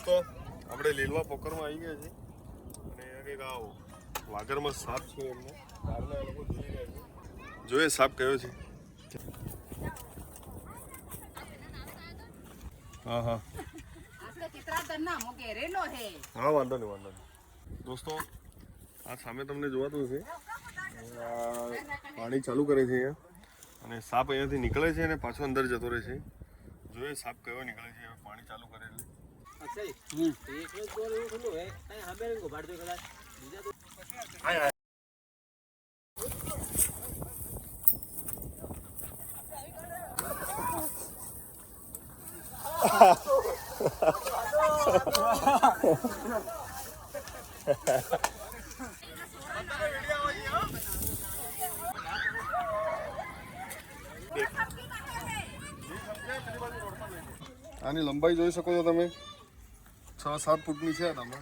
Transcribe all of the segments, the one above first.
દોસ્તો આપણે લીલવા પોકરમાં આવી ગયા છે અને કંઈક આ વાગરમાં સાપ છે એમને બહારના લોકો જોઈ રહ્યા છે. જોઈએ સાપ કયો છે. હા હા હા વાંધો નહીં દોસ્તો. આ સામે તમને જોવાતું છે પાણી ચાલુ કરે છે અહીંયા અને સાપ અહીંયાથી નીકળે છે અને પાછો અંદર જતો રહે છે. જોઈએ સાપ કયો નીકળે છે પાણી ચાલુ કરે એટલે. આની લંબાઈ જોઈ શકો છો તમે 6-7 ફૂટની છે તમે.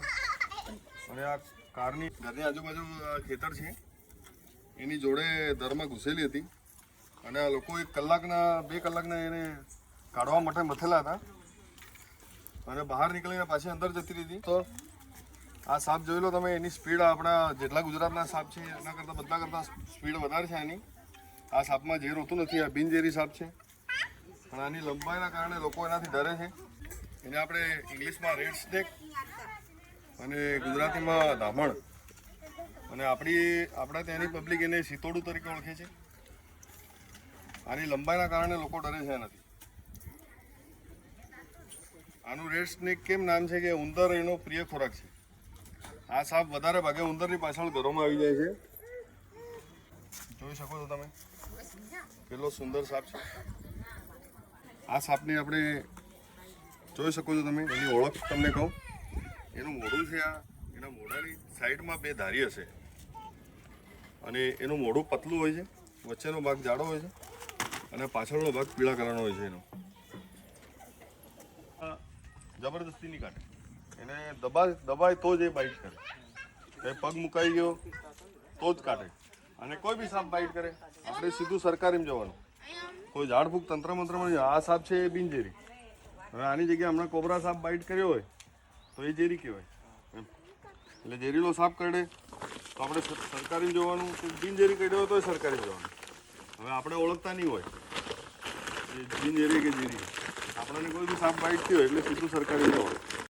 અને આ ઘરની આજુબાજુ ખેતર છે એની જોડે દરમાં ઘૂસેલી હતી અને આ લોકો 1 કલાકના 2 કલાકના એને કાઢવા માટે મથેલા હતા અને બહાર નીકળીને પાછી અંદર જતી રહી હતી. તો આ સાપ જોઈ લો તમે. એની સ્પીડ આપણા જેટલા ગુજરાતના સાપ છે એના કરતાં બધા કરતાં સ્પીડ વધારે છે એની. આ સાપમાં ઝેર હોતું નથી. આ બિનઝેરી સાપ છે પણ આની લંબાઈના કારણે લોકો એનાથી ડરે છે. એને આપણે ઇંગ્લિશમાં રેડ સ્નેક અને ગુજરાતીમાં ધામણ અને આપણા ત્યાંની પબ્લિક એને સિતોડું તરીકે ઓળખે છે. આની લંબાઈના કારણે લોકો ડરે છે એનાથી. આનું રેડ સ્નેક કેમ નામ છે કે ઉંદર એનો પ્રિય ખોરાક છે. આ સાપ વધારે ભાગે ઉંદરની પાછળ ઘરોમાં આવી જાય છે. જોઈ શકો છો તમે કેટલો સુંદર સાપ છે. આ સાપની આપણે જોઈ શકો છો તમે. એની ઓળખ તમને કહું. એનું મોઢું છે એના મોઢાની સાઈડમાં 2 ધારી હશે અને એનું મોઢું પતલું હોય છે. વચ્ચેનો ભાગ જાડો હોય છે અને પાછળનો ભાગ પીળા કલરનો હોય છે. એનો જબરદસ્તી નહીં કાઢે. એને દબાય તો જ એ બાઇટ કરે. કંઈ પગ મુકાઈ ગયો તો જ કાઢે. અને કોઈ બી સાપ બાઇટ કરે આપણે સીધું સરકારીમાં જવાનું. કોઈ ઝાડફૂંક તંત્ર મંત્રમાં. આ સાપ છે એ બિનઝેરી. હવે આની જગ્યાએ હમણાં કોબરા સાપ બાઇટ કર્યો હોય તો એ ઝેરી કહેવાય. એટલે ઝેરીલો સાપ કરડે તો આપણે સરકારીમાં જવાનું. બિનઝેરી કર્યો હોય તો સરકારીમાં જવાનું. હવે આપણે ઓળખતા નહીં હોય એ બિનઝેરી કે ઝેરી. આપણને કોઈ બી સાપ બાઇટ થયો એટલે સીધું સરકારીમાં જવાનું.